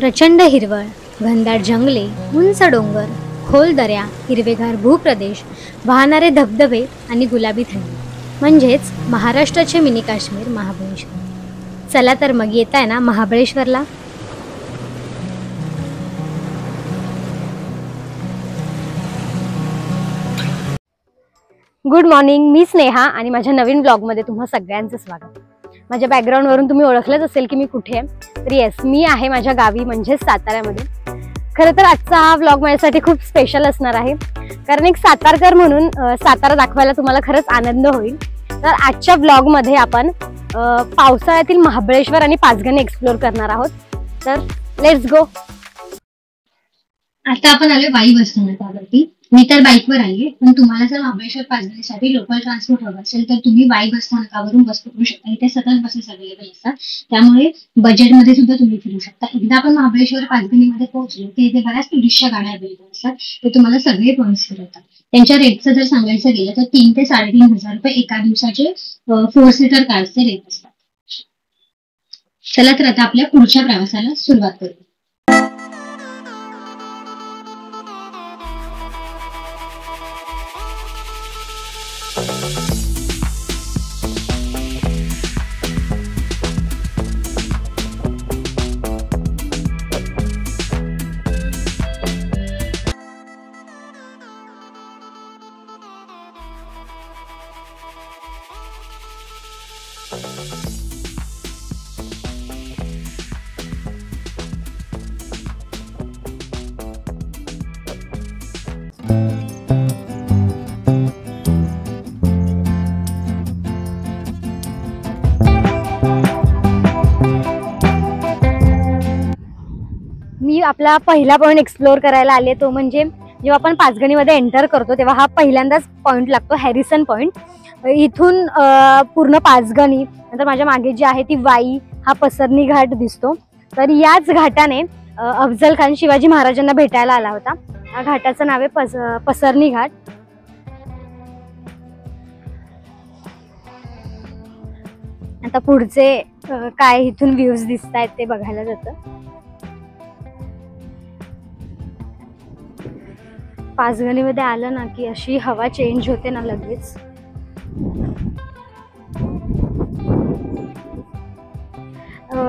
प्रचंड हिरवळ, घनदाट जंगले, उंच डोंगर, खोल दऱ्या, हिरवेगार भूप्रदेश, वाहणारे धबधबे आणि गुलाबी थंडी म्हणजेच महाराष्ट्राचे मिनी काश्मीर महाबळेश्वर. चला तर मग येत आहे ना महाबळेश्वरला. गुड मॉर्निंग, मी स्नेहा आणि माझ्या नवीन ब्लॉगमध्ये तुम्हा सगळ्यांचं स्वागत. माझ्या बॅकग्राऊंडवरून तुम्ही ओळखलंच असेल की मी कुठे आहे. तर येस, मी आहे माझ्या गावी म्हणजेच साताऱ्यामध्ये. खरं तर आजचा हा व्लॉग माझ्यासाठी खूप स्पेशल असणार आहे, कारण एक सातारकर म्हणून सातारा दाखवायला तुम्हाला खरंच आनंद होईल. तर आजच्या व्लॉगमध्ये आपण पावसाळ्यातील महाबळेश्वर आणि पाचगणी एक्सप्लोर करणार आहोत. तर लेट्स गो. आता आपण आलोय वाई बस स्थानकावरती. मी तर बाईकवर आलीये, पण तुम्हाला जर महाबळेश्वर पाचगणीसाठी लोकल ट्रान्सपोर्ट हवं असेल तर तुम्ही वाई बस स्थानकावरून बस पकडू शकता. इथे सतत बसेस अवेलेबल असतात, त्यामुळे बजेटमध्ये सुद्धा तुम्ही फिरू शकता. एकदा आपण महाबळेश्वर पाचगणीमध्ये पोहोचलो की इथे बऱ्याच टुरिस्टच्या गाड्या अवेलेबल असतात, ते तुम्हाला सगळे पॉईंट्स फिरवतात. त्यांच्या रेटचं जर सांगायचं गेलं तर 3 ते 3,500 रुपये एका दिवसाचे 4 सीटर कारचे रेट असतात. चला तर आता आपल्या पुढच्या प्रवासाला सुरुवात करू. मी आपला पहिला पॉईंट एक्सप्लोर करायला आले, तो म्हणजे जेव्हा आपण पाचगणीमध्ये एंटर करतो तेव्हा हा पहिल्यांदाच पॉईंट लागतो, हॅरिसन पॉईंट. इथून पूर्ण पाचगणी, नंतर माझ्या मागे जी आहे ती वाई, हा पसरणी घाट दिसतो. तर याच घाटाने अफजल खान शिवाजी महाराजांना भेटायला आला होता. या घाटाचं नाव आहे पसरणी घाट. आता पुढचे काय इथून व्ह्यूज दिसत आहेत ते बघायला जातं. पाचगणीमध्ये आलं ना की अशी हवा चेंज होते ना लगेच.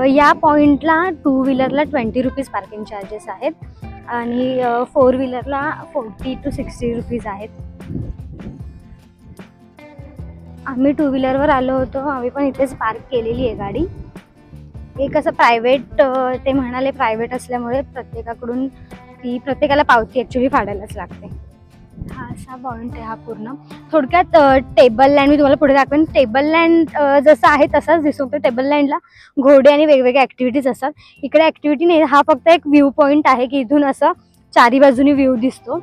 या पॉइंटला 2 व्हीलरला 20 रुपीज पार्किंग चार्जेस आहेत आणि 4 व्हीलरला 40 to 60 रुपीज आहेत. आम्ही 2 व्हीलरवर आलो होतो, आम्ही पण इथेच पार्क केलेली आहे गाडी. एक असं प्रायव्हेट, ते म्हणाले प्रायव्हेट असल्यामुळे प्रत्येकाकडून प्रत्येकाला पावती ॲक्च्युली फाडायलाच लागते. हा असा पॉईंट आहे हा पूर्ण. थोडक्यात टेबल लँड मी तुम्हाला पुढे दाखवेन. टेबल लँड जसं आहे तसाच दिसतो. टेबल लँडला घोडे आणि वेगवेगळ्या ॲक्टिव्हिटीज असतात. इकडे ॲक्टिव्हिटी नाही, हा फक्त एक व्ह्यू पॉईंट आहे की इथून असं चारी बाजूनी व्ह्यू दिसतो.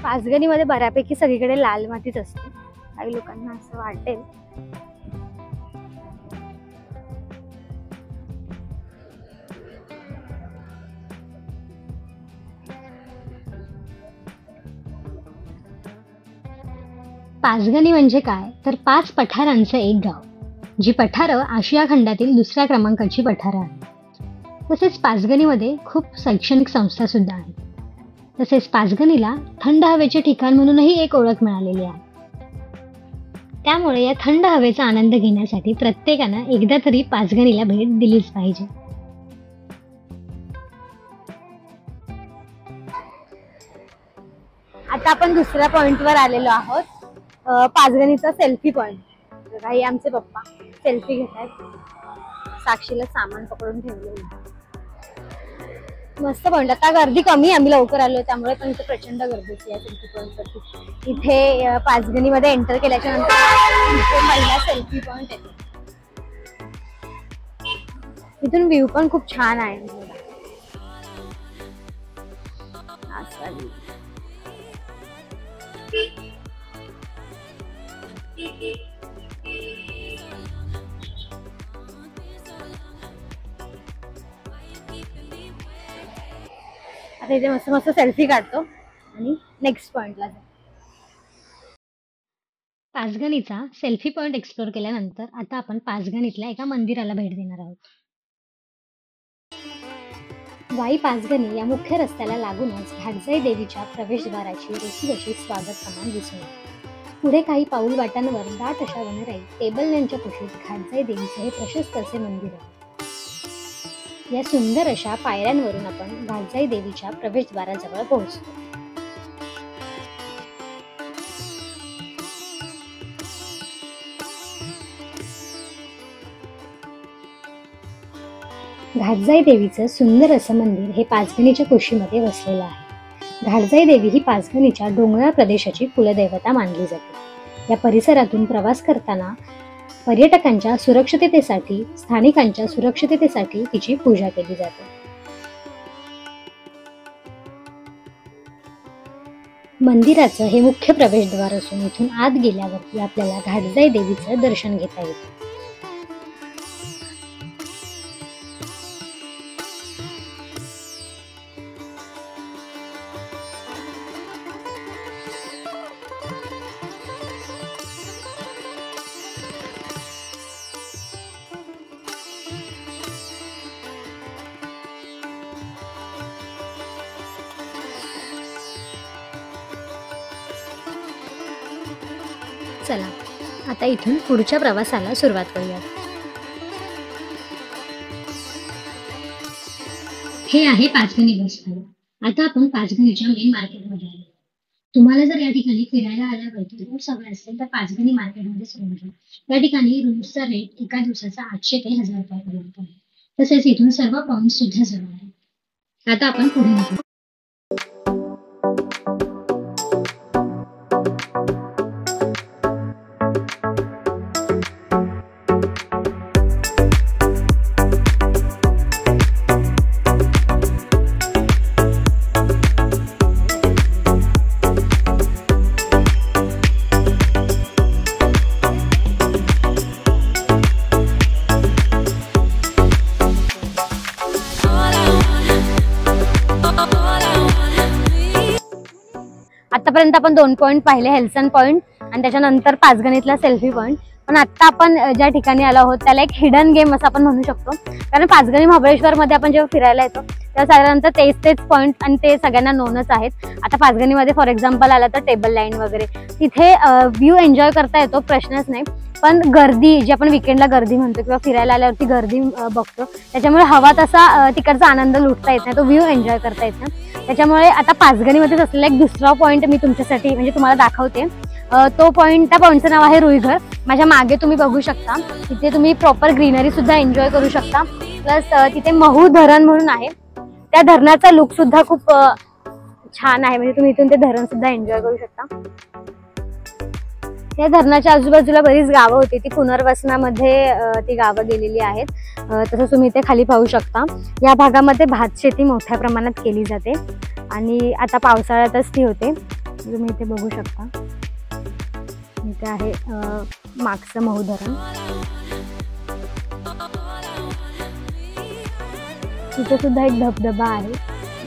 पाचगणीमध्ये बऱ्यापैकी सगळीकडे लाल मातीच असते, काही लोकांना असं वाटेल. पाचगणी म्हणजे काय तर 5 पठारांचं एक गाव. जी पठारं आशिया खंडातील दुसऱ्या क्रमांकाची पठारं आहेत. तसेच पाचगणीमध्ये खूप शैक्षणिक संस्था सुद्धा आहेत. तसेच पाचगणीला थंड हवेचे ठिकाण म्हणूनही एक ओळख मिळालेली आहे. त्यामुळे या थंड हवेचा आनंद घेण्यासाठी प्रत्येकानं एकदा तरी पाचगणीला भेट दिलीच पाहिजे. आता आपण दुसऱ्या पॉइंटवर आलेलो आहोत, पाचगणीचा सेल्फी पॉइंट. काही आमचे पप्पा सेल्फी घेत आहेत, साक्षीला सामान पकडून ठेवलेलं. मस्त पॉइंट. आता गर्दी कमी, आम्ही लवकर आलो त्यामुळे, पण इथे प्रचंड गर्दीची आहे सेल्फी पॉइंटवरती. इथे पाचगणीमध्ये एंटर केल्याच्या नंतर पहिला सेल्फी पॉइंट येतो. इथून व्ह्यू पण खूप छान आहे. आता इथे मस्त मस्त सेल्फी काढतो आणि नेक्स्ट पॉइंटला जाऊ. पाचगणीचा सेल्फी पॉइंट एक्सप्लोर केल्यानंतर आता आपण पाचगणीतल्या एका मंदिराला भेट देणार आहोत. वाई पाचगणी या मुख्य रस्त्याला लागूनच घाटजाई देवीच्या प्रवेशद्वाराची रेखीव अशी स्वागत कमान दिसून येते. पुढे काही पाऊल वाटांवर दाट अशा वनराई टेबल यांच्या कुशीत घाटजाई देवीचे हे प्रशस्त असे मंदिर आहे. या सुंदर अशा पायऱ्यांवरून आपण घाटजाई देवीच्या प्रवेशद्वाराजवळ पोहोचतो. घाटजाई देवीचं सुंदर असं मंदिर हे पाचगणीच्या कुशीमध्ये वसलेलं आहे. घाटजाई देवी ही पाचगणीच्या डोंगराळ प्रदेशाची कुलदैवता मानली जाते. या परिसरातून प्रवास करताना पर्यटकांच्या सुरक्षिततेसाठी, स्थानिकांच्या सुरक्षिततेसाठी तिची पूजा केली जाते. मंदिराचं हे मुख्य प्रवेशद्वार असून इथून आत गेल्यावरती आपल्याला घाटजाई देवीचं दर्शन घेता येतं. चला आता इथून पुढच्या प्रवासाला सुरुवात करूया. हे आहे पाचगणी बस स्थानक. आता आपण पाचगणीच्या मेन मार्केटमध्ये आलो. तुम्हाला जर या ठिकाणी फिरायला आल्यावरती रूम्स हवे असेल तर पाचगणी मार्केटमध्ये रूम घ्या. या ठिकाणी रूम्सचा रेट एका दिवसाचा 800 ते 1000 रुपयापर्यंत आहे. तसेच इथून सर्व पॉइंट सुद्धा जवळ आहे. आता आपण पुढे निघू. आतापर्यंत आपण 2 पॉइंट पाहिले, हेल्सन पॉइंट आणि त्याच्यानंतर पाचगणीतला सेल्फी पॉइंट. पण आता आपण ज्या ठिकाणी आलो आहोत त्याला एक हिडन गेम असं आपण म्हणू शकतो. कारण पाचगणी महाबळेश्वर मध्ये आपण जेव्हा फिरायला येतो तेव्हा साधारणतः तेच पॉइंट आणि ते सगळ्यांना नोनच आहेत. आता पाचगणीमध्ये फॉर एक्झाम्पल आला तर टेबल लाईन वगैरे तिथे व्ह्यू एन्जॉय करता येतो, प्रश्नच नाही. पण गर्दी जी आपण विकेंडला गर्दी म्हणतो किंवा फिरायला आल्यावरती गर्दी बघतो त्याच्यामुळे हवा तसा तिकडचा आनंद लुटता येत नाही, तो व्ह्यू एन्जॉय करता येत नाही. त्याच्यामुळे आता पाचगणीमध्येच असलेला एक दुसरा पॉइंट मी तुमच्यासाठी म्हणजे तुम्हाला दाखवते. तो पॉइंट, त्या पॉइंटचं नाव आहे रुईघर. माझ्या मागे तुम्ही बघू शकता, तिथे तुम्ही प्रॉपर ग्रीनरी सुद्धा एन्जॉय करू शकता. प्लस तिथे महू धरण म्हणून आहे, त्या धरणाचा लुक सुद्धा खूप छान आहे. म्हणजे तुम्ही इथून ते धरण सुद्धा एन्जॉय करू शकता. त्या धरणाच्या आजूबाजूला बरीच गावं होती, ती पुनर्वसनामध्ये ती गावं गेलेली आहेत. तसं तुम्ही इथे खाली पाहू शकता. या भागामध्ये भात शेती मोठ्या प्रमाणात केली जाते आणि आता पावसाळ्यातच ती होते. तुम्ही इथे बघू शकता, इथे आहे मागचं महू धरण. तिथे सुद्धा एक धबधबा आहे,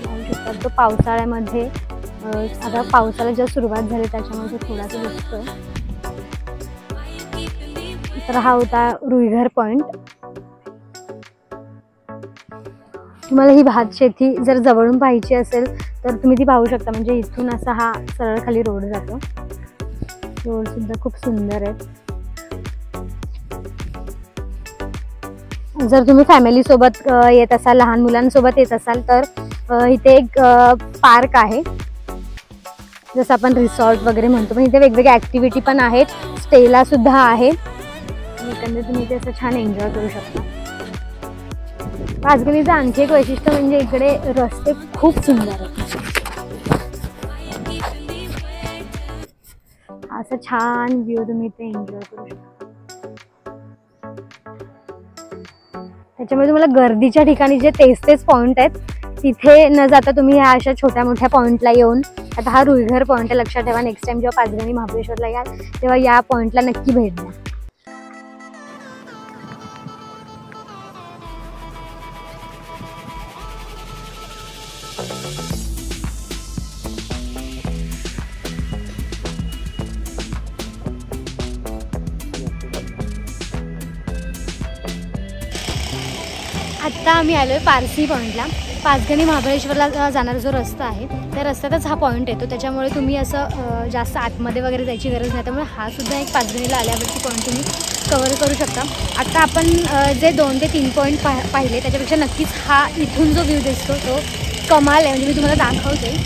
पाहू शकता. तो पावसाळ्यामध्ये आता पावसाला जेव्हा सुरुवात झाली त्याच्यामध्ये थोडासा दिसतोय. तर हा होता रुईघर पॉइंट. तुम्हाला ही भात शेती जर जवळून पाहायची असेल तर तुम्ही ती पाहू शकता. म्हणजे इथून असा हा सरळ खाली रोड जातो. रोड सुद्धा खूप सुंदर आहे. जर तुम्ही फॅमिली सोबत येत असाल, लहान मुलांसोबत येत असाल तर इथे एक पार्क आहे, जसं आपण रिसॉर्ट वगैरे म्हणतो. पण इथे वेगवेगळ्या ऍक्टिव्हिटी पण आहेत, स्टेला सुद्धा आहे. एकंदरीत तुम्ही इथे असं छान एन्जॉय करू शकता. पाचगणीचं आणखी एक वैशिष्ट्य म्हणजे इकडे रस्ते खूप सुंदर आहेत. असं छान व्ह्यू तुम्ही इथे एन्जॉय करू शकता. त्याच्यामुळे तुम्हाला गर्दीच्या ठिकाणी जे तेच पॉइंट आहेत तिथे न जाता तुम्ही ह्या अशा छोट्या मोठ्या पॉइंटला येऊन, आता हा रुईघर पॉइंट लक्षात ठेवा, नेक्स्ट टाइम जेव्हा पाचगणी महाबळेश्वरला याल तेव्हा या पॉइंटला नक्की भेट द्या. आत्ता आम्ही आलो आहे पारसी पॉईंटला. पाचगणी महाबळेश्वरला जाणारा जो रस्ता आहे त्या रस्त्यातच हा पॉईंट येतो, त्याच्यामुळे तुम्ही असं जास्त आतमध्ये वगैरे जायची गरज नाही. त्यामुळे हा सुद्धा एक पाचगणीला आल्यावरती पॉईंट तुम्ही कवर करू शकता. आता आपण जे 2 ते 3 पॉईंट पाहिले त्याच्यापेक्षा नक्कीच हा इथून जो व्ह्यू दिसतो तो कमाल आहे. म्हणजे मी तुम्हाला दाखवते.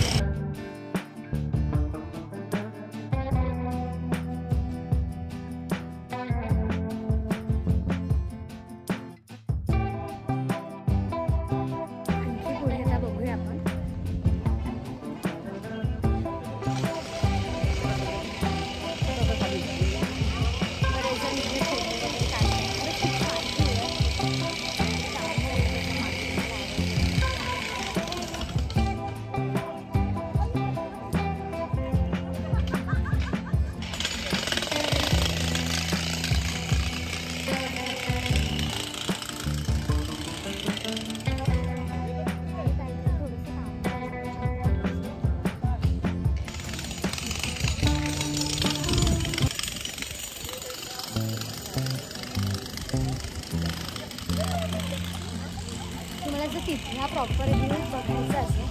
तुम्हाला जर तिथला प्रॉपर व्ह्यू बघायचा असेल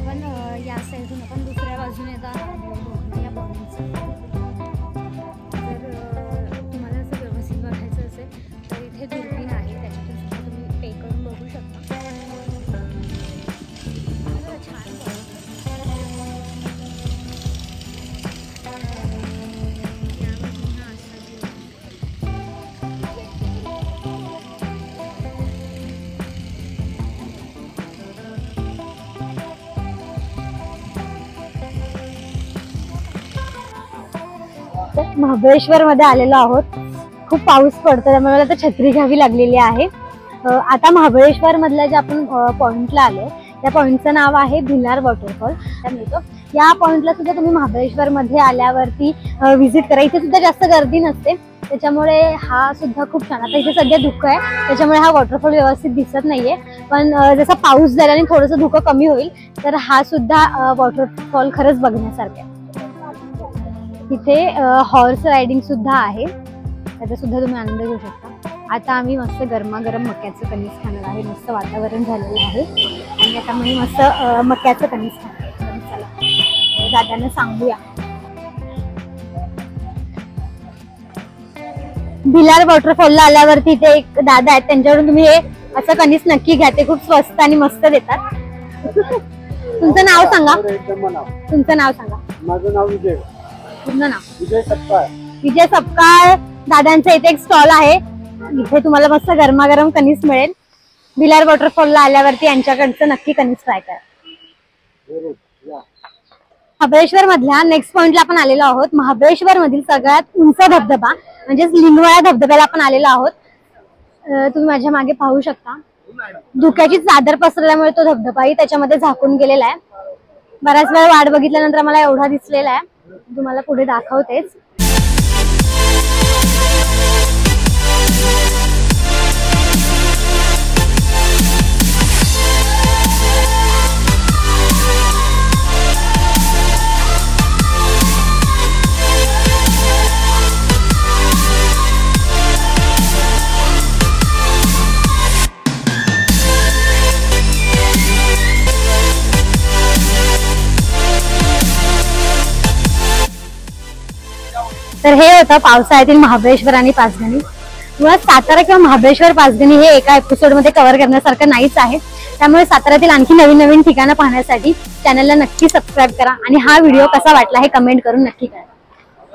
पण या साईडून आपण दुसऱ्या बाजूने आता या पॉईंटचा जर तुम्हाला असं व्यवस्थित बघायचं असेल तर इथे दुर्बीण आहे, त्याच्यातून सुद्धा तुम्ही पे करून बघू शकता. महाबळेश्वर मध्ये आलेलो आहोत. खूप पाऊस पडतो त्यामुळे मला आता छत्री घ्यावी लागलेली आहे. आता महाबळेश्वर मधल्या जे आपण पॉइंटला आलो त्या पॉइंटचं नाव आहे भिलार वॉटरफॉल. या पॉइंटला सुद्धा तुम्ही महाबळेश्वर मध्ये आल्यावरती व्हिजिट करा. इथे सुद्धा जास्त गर्दी नसते त्याच्यामुळे हा सुद्धा खूप छान. आता इथे सध्या धुकं आहे त्याच्यामुळे हा वॉटरफॉल व्यवस्थित दिसत नाहीये, पण जसा पाऊस झाला आणि थोडंसं धुकं कमी होईल तर हा सुद्धा वॉटरफॉल खरंच बघण्यासारखा आहे. इथे हॉर्स रायडिंग सुद्धा आहे, त्याचा सुद्धा तुम्ही आनंद घेऊ शकता. आता आम्ही मस्त गरमागरम मक्याचं कणीस खाणार आहे. मस्त वातावरण झालेलं आहे आणि आता मी मस्त मक्याचं कणीस खाणार. चला दादांना सांगूया. भिलार वॉटरफॉलला आल्यावरती इथे एक दादा आहेत, त्यांच्याकडून तुम्ही हे असं कणीस नक्की घ्या. ते खूप स्वस्त आणि मस्त देतात. तुमचं नाव सांगा. तुमचं नाव सांगा. माझं नाव विजय. पूर्ण नाव? विजय सपकाळ. विजय सपकाळ दादांचा इथे एक स्टॉल आहे. इथे तुम्हाला मस्त गरमागरम कणीस मिळेल. भिलार वॉटरफॉलला आल्यावरती यांच्याकडचं नक्की कणीस ट्राय करा. महाबळेश्वर मधल्या नेक्स्ट पॉइंटला आपण आलेलो आहोत. महाबळेश्वर मधील सगळ्यात उंच धबधबा म्हणजे लिंगवळा धबधब्याला आपण आलेलो आहोत. तुम्ही माझ्या मागे पाहू शकता. धुक्याची चादर पसरल्यामुळे तो धबधबाही त्याच्यामध्ये झाकून गेलेला आहे. बऱ्याच वेळा वाट बघितल्यानंतर मला एवढा दिसलेला आहे, तुम्हाला पुढे दाखवतेच. तर हे होतं पावसाळ्यातील महाबळेश्वर आणि पाचगणी. मुळात सातारा किंवा महाबळेश्वर पाचगणी हे एका एपिसोड मध्ये कव्हर करण्यासारखं नाहीच आहे. त्यामुळे साताऱ्यातील आणखी नवीन नवीन ठिकाणं पाहण्यासाठी चॅनलला नक्की सबस्क्राईब करा आणि हा व्हिडिओ कसा वाटला हे कमेंट करून नक्की करा.